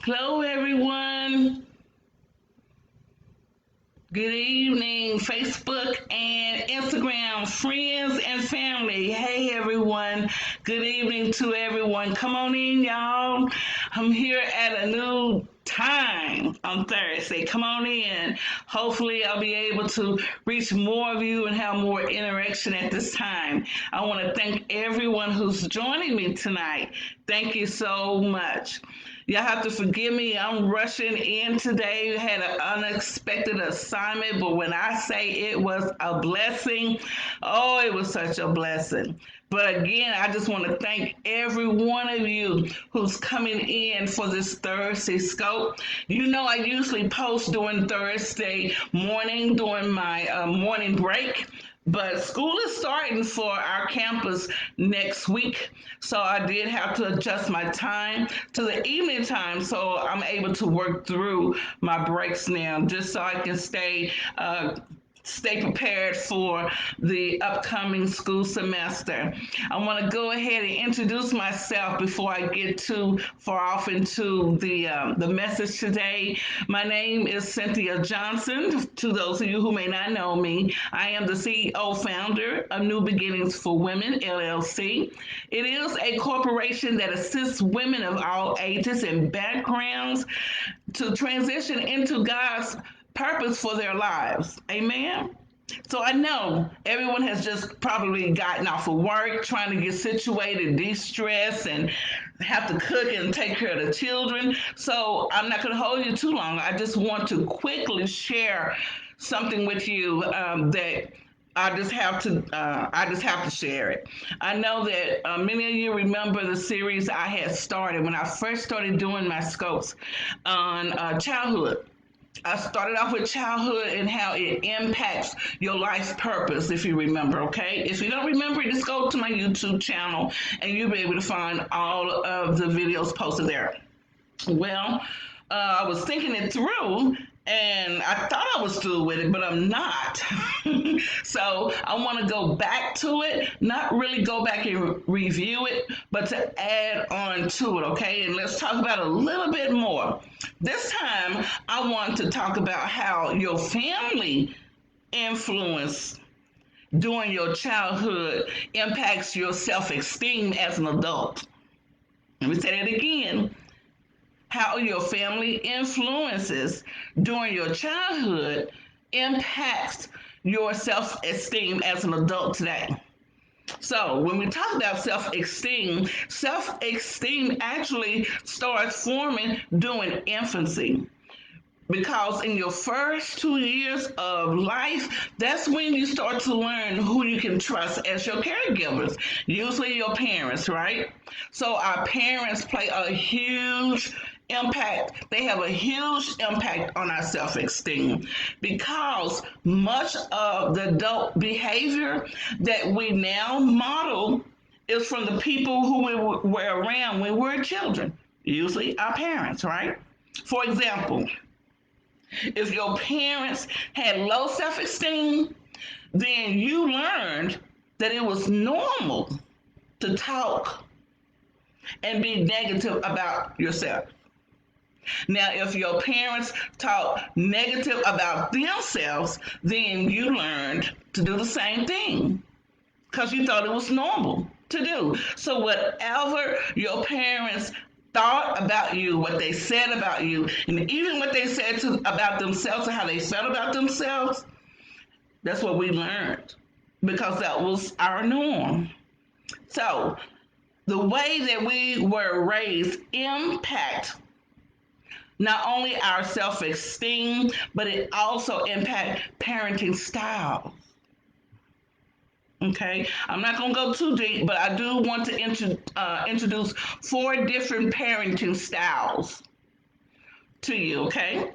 Hello, everyone. Good evening, Facebook and Instagram, friends and family. Hey, everyone. Good evening to everyone. Come on in, y'all. I'm here at a new time on Thursday. Come on in. Hopefully, I'll be able to reach more of you and have more interaction at this time. I want to thank everyone who's joining me tonight. Thank you so much. Y'all have to forgive me. I'm rushing in today. Had an unexpected assignment, but when I say it was a blessing, oh, it was such a blessing. But again, I just want to thank every one of you who's coming in for this Thursday scope. You know, I usually post during Thursday morning during my morning break. But school is starting for our campus next week, so I did have to adjust my time to the evening time so I'm able to work through my breaks now just so I can stay prepared for the upcoming school semester. I want to go ahead and introduce myself before I get too far off into the message today. My name is Cynthia Johnson. To those of you who may not know me, I am the CEO founder of New Beginnings for Women, LLC. It is a corporation that assists women of all ages and backgrounds to transition into God's purpose for their lives. Amen. So I know everyone has just probably gotten off of work, trying to get situated, de-stress, and have to cook and take care of the children. So I'm not going to hold you too long. I just want to quickly share something with you that I just have to share it. I know that many of you remember the series I had started when I first started doing my scopes on childhood. I started off with childhood and how it impacts your life's purpose, if you remember, okay? If you don't remember, just go to my YouTube channel and you'll be able to find all of the videos posted there. Well, I was thinking it through and I thought I was through with it, but I'm not. So I want to go back to it, not really go back and review it, but to add on to it, okay? And let's talk about it a little bit more. This time, I want to talk about how your family influence during your childhood impacts your self-esteem as an adult. Let me say that again. How your family influences during your childhood impacts your self-esteem as an adult today. So when we talk about self-esteem actually starts forming during infancy. Because in your first 2 years of life, that's when you start to learn who you can trust as your caregivers, usually your parents, right? So our parents play a huge impact. They have a huge impact on our self-esteem because much of the adult behavior that we now model is from the people who we were around when we were children, usually our parents, right? For example, if your parents had low self-esteem, then you learned that it was normal to talk and be negative about yourself. Now, if your parents talk negative about themselves, then you learned to do the same thing because you thought it was normal to do. So whatever your parents thought about you, what they said about you, and even what they said about themselves and how they felt about themselves, that's what we learned because that was our norm. So the way that we were raised impacts not only our self-esteem, but it also impacts parenting styles. Okay, I'm not going to go too deep, but I do want to introduce 4 different parenting styles to you, okay?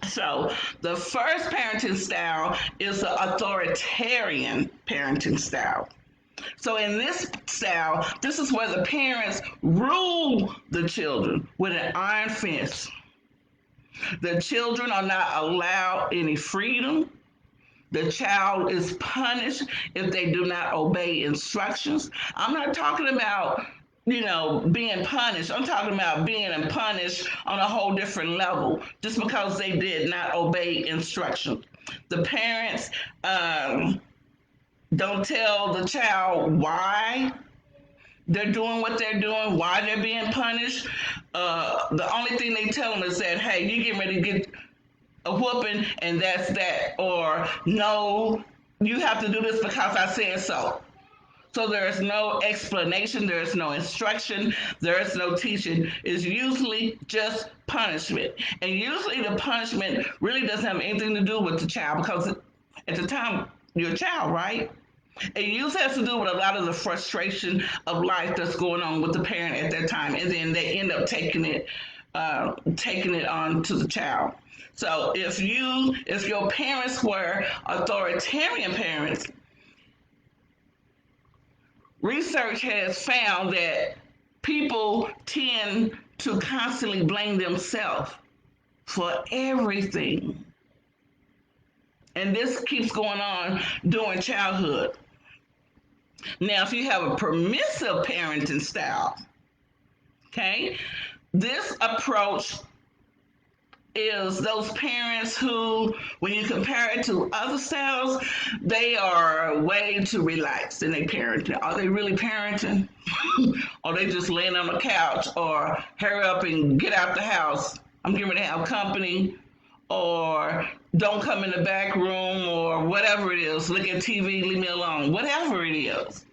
So, the first parenting style is the authoritarian parenting style. So, in this style, this is where the parents rule the children with an iron fist. The children are not allowed any freedom. The child is punished if they do not obey instructions. I'm not talking about being punished. I'm talking about being punished on a whole different level just because they did not obey instructions. The parents don't tell the child why they're doing what they're doing, why they're being punished. The only thing they tell them is that, hey, you getting ready to get a whooping, and that's that. Or, no, you have to do this because I said so. So there's no explanation, there's no instruction, there's no teaching. It's usually just punishment. And usually the punishment really doesn't have anything to do with the child because at the time you're a child, right? It usually has to do with a lot of the frustration of life that's going on with the parent at that time, and then they end up taking it on to the child. So if your parents were authoritarian parents, research has found that people tend to constantly blame themselves for everything. And this keeps going on during childhood. Now, if you have a permissive parenting style, okay, this approach is those parents who, when you compare it to other styles, they are way too relaxed in their parenting. Are they really parenting? Or they just laying on the couch, or hurry up and get out the house, I'm getting ready to have company, or don't come in the back room, or whatever it is, look at TV, leave me alone, whatever it is.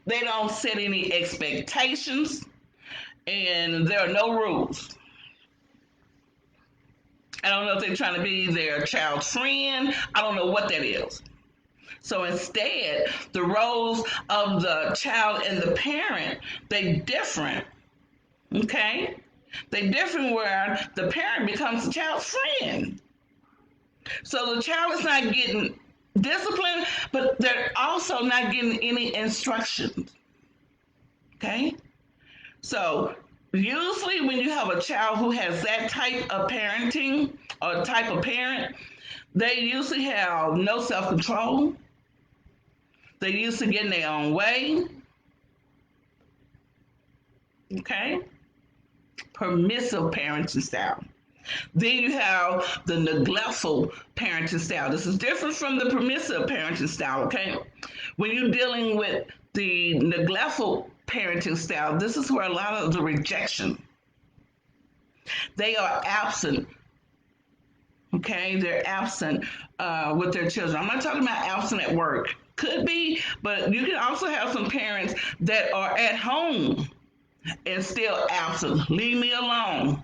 They don't set any expectations, and there are no rules. I don't know if they're trying to be their child's friend. I don't know what that is. So instead, the roles of the child and the parent, they different. Okay? They different where the parent becomes the child's friend. So the child is not getting discipline, but they're also not getting any instructions. Okay? So usually when you have a child who has that type of parenting or type of parent, they usually have no self-control. They're used to getting their own way. Okay? Permissive parenting style. Then you have the neglectful parenting style. This is different from the permissive parenting style, okay? When you're dealing with the neglectful parenting style, this is where a lot of the rejection, they are absent, okay? They're absent with their children. I'm not talking about absent at work. Could be, but you can also have some parents that are at home and still absent. Leave me alone.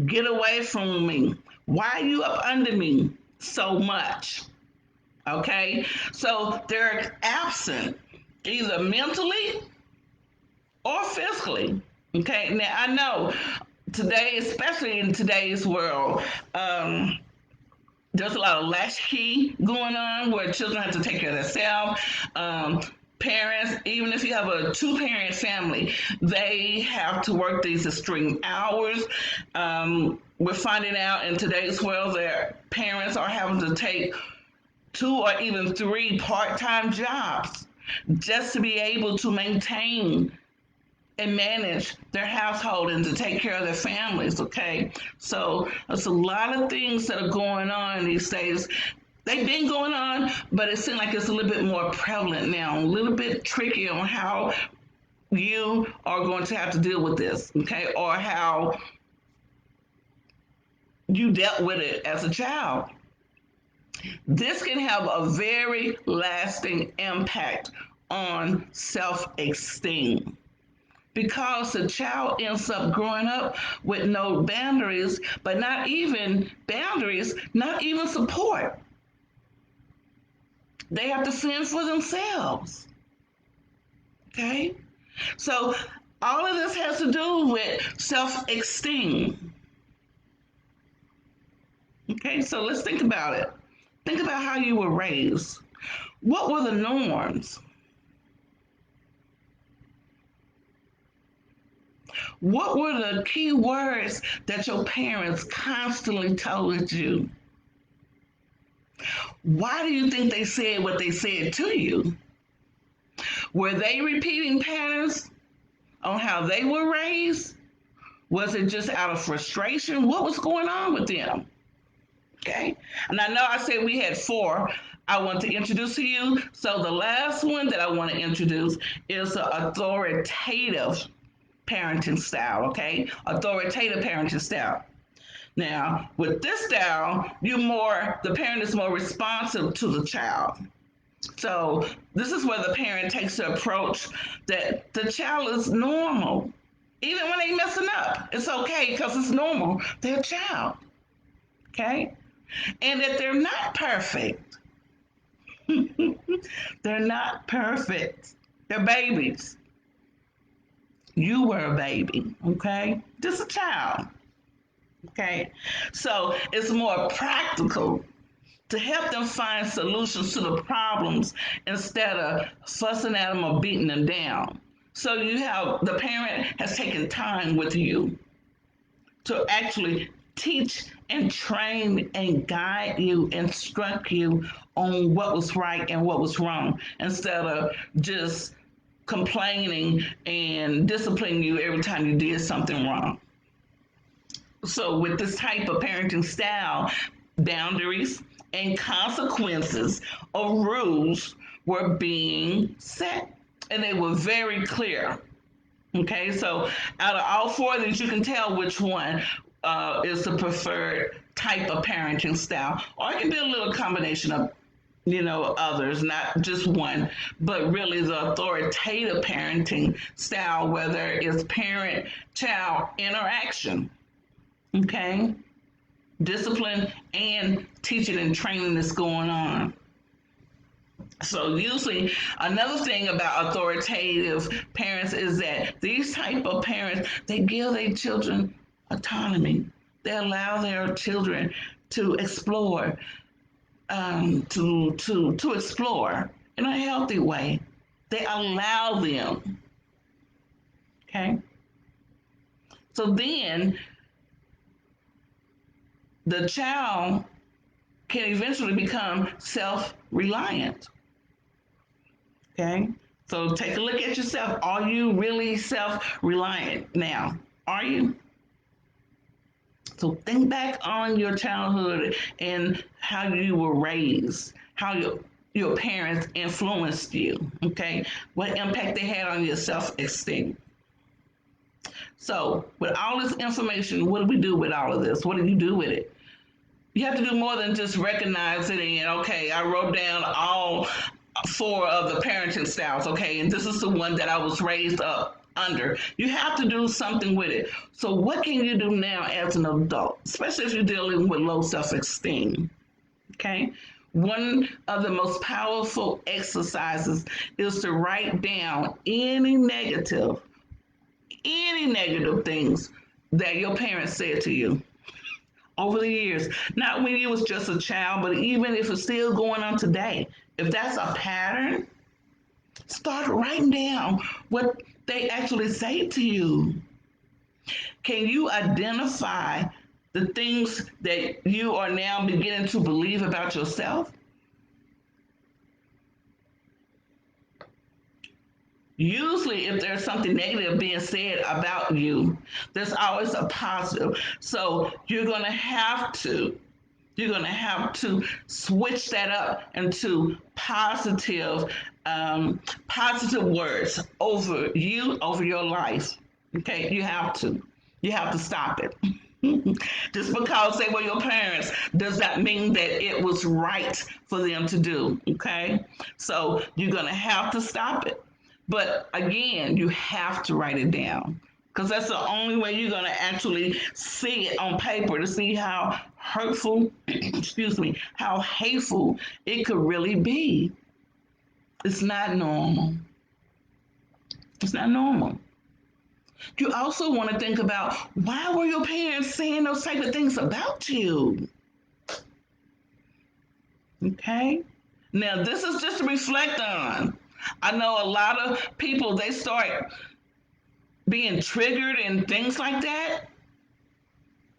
Get away from me. Why are you up under me so much? Okay? So they're absent either mentally or physically. Okay? Now, I know today, especially in today's world, there's a lot of latchkey going on where children have to take care of themselves. Parents, even if you have a two-parent family, they have to work these extreme hours. We're finding out in today's world that parents are having to take 2 or even 3 part-time jobs just to be able to maintain and manage their household and to take care of their families, okay? So there's a lot of things that are going on these days. They've been going on, but it seems like it's a little bit more prevalent now, a little bit tricky on how you are going to have to deal with this, okay? Or how you dealt with it as a child. This can have a very lasting impact on self-esteem, because the child ends up growing up with no boundaries, but not even boundaries, not even support. They have to fend for themselves. Okay? So all of this has to do with self-esteem. Okay, so let's think about it. Think about how you were raised. What were the norms? What were the key words that your parents constantly told you? Why do you think they said what they said to you? Were they repeating patterns on how they were raised? Was it just out of frustration? What was going on with them? Okay. And I know I said we had four I want to introduce to you. So the last one that I want to introduce is the authoritative parenting style. Okay. Authoritative parenting style. Now, with this style, the parent is more responsive to the child. So this is where the parent takes the approach that the child is normal. Even when they messing up, it's okay because it's normal. They're a child. Okay? And that they're not perfect. They're not perfect. They're babies. You were a baby, okay? Just a child. Okay? So it's more practical to help them find solutions to the problems instead of fussing at them or beating them down. So the parent has taken time with you to actually teach and train and guide you, instruct you on what was right and what was wrong, instead of just complaining and disciplining you every time you did something wrong. So, with this type of parenting style, boundaries and consequences or rules were being set, and they were very clear. Okay, so out of all four of these, you can tell which one is the preferred type of parenting style, or it can be a little combination of others, not just one, but really the authoritative parenting style, whether it's parent child interaction. Okay, discipline and teaching and training is going on. So usually another thing about authoritative parents is that these type of parents, they give their children autonomy. They allow their children to explore, to explore in a healthy way. They allow them. Okay. So then the child can eventually become self-reliant. Okay. So take a look at yourself. Are you really self-reliant now? Are you? So think back on your childhood and how you were raised, how your parents influenced you. Okay. What impact they had on your self-esteem. So with all this information, what do we do with all of this? What do you do with it? You have to do more than just recognize it and, okay, I wrote down all four of the parenting styles, okay, and this is the one that I was raised up under. You have to do something with it. So what can you do now as an adult, especially if you're dealing with low self-esteem? Okay. One of the most powerful exercises is to write down any negative things that your parents said to you over the years. Not when you was just a child, but even if it's still going on today. If that's a pattern, start writing down what they actually say to you. Can you identify the things that you are now beginning to believe about yourself? Usually, if there's something negative being said about you, there's always a positive. So you're gonna have to switch that up into positive words over you, over your life. Okay, you have to stop it. Just because they were your parents does not mean that it was right for them to do. Okay, so you're gonna have to stop it. But again, you have to write it down because that's the only way you're going to actually see it on paper to see how hurtful, excuse me, how hateful it could really be. It's not normal. It's not normal. You also want to think about why were your parents saying those type of things about you? Okay. Now, this is just to reflect on. I know a lot of people, they start being triggered and things like that.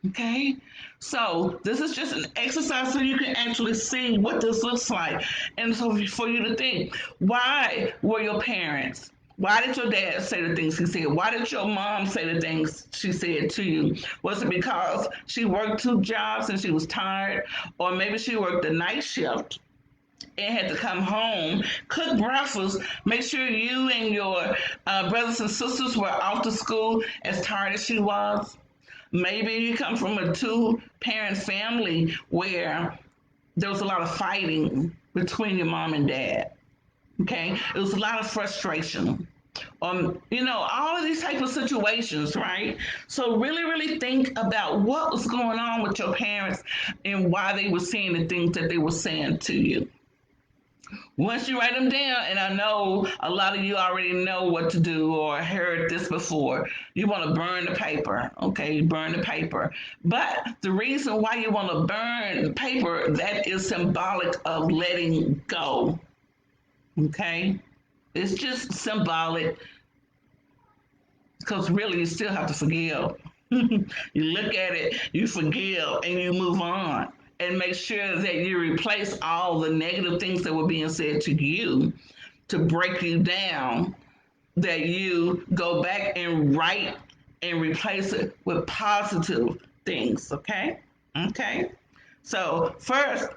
Okay, so this is just an exercise so you can actually see what this looks like. And so for you to think, why were your parents? Why did your dad say the things he said? Why did your mom say the things she said to you? Was it because she worked two jobs and she was tired? Or maybe she worked the night shift and had to come home, cook breakfast, make sure you and your brothers and sisters were off to school as tired as she was? Maybe you come from a two-parent family where there was a lot of fighting between your mom and dad. Okay, it was a lot of frustration. All of these type of situations, right? So really, really think about what was going on with your parents and why they were saying the things that they were saying to you. Once you write them down, and I know a lot of you already know what to do or heard this before, you want to burn the paper. Okay, burn the paper. But the reason why you want to burn the paper, that is symbolic of letting go. Okay, it's just symbolic because really you still have to forgive. You look at it, you forgive, and you move on. And make sure that you replace all the negative things that were being said to you to break you down, that you go back and write and replace it with positive things. Okay? Okay. So, first,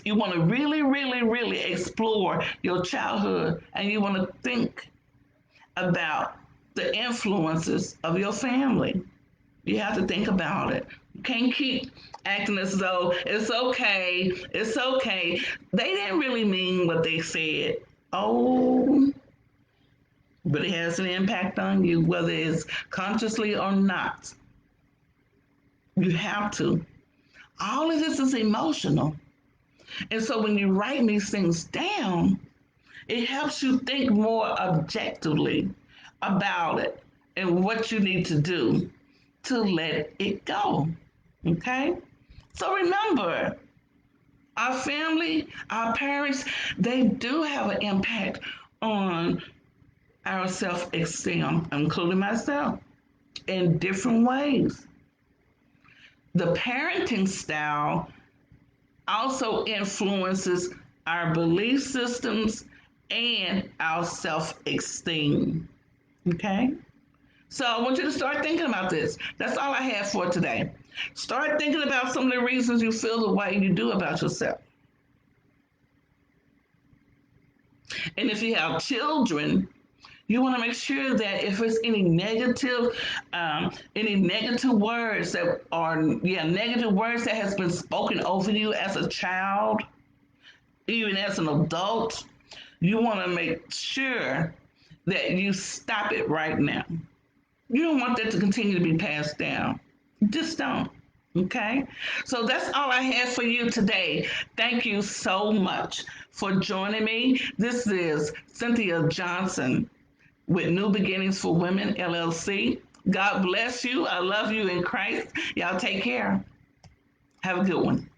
you want to really, really, really explore your childhood and you want to think about the influences of your family. You have to think about it. You can't keep acting as though it's okay, it's okay. They didn't really mean what they said. Oh, but it has an impact on you, whether it's consciously or not. You have to. All of this is emotional. And so when you write these things down, it helps you think more objectively about it and what you need to do to let it go. Okay? So remember, our family, our parents, they do have an impact on our self esteem, including myself, in different ways. The parenting style also influences our belief systems and our self esteem. Okay? So I want you to start thinking about this. That's all I have for today. Start thinking about some of the reasons you feel the way you do about yourself. And if you have children, you want to make sure that if there's any negative words that are, negative words that has been spoken over you as a child, even as an adult, you want to make sure that you stop it right now. You don't want that to continue to be passed down. Just don't. Okay? So that's all I have for you today. Thank you so much for joining me. This is Cynthia Johnson with New Beginnings for Women, LLC. God bless you. I love you in Christ. Y'all take care. Have a good one.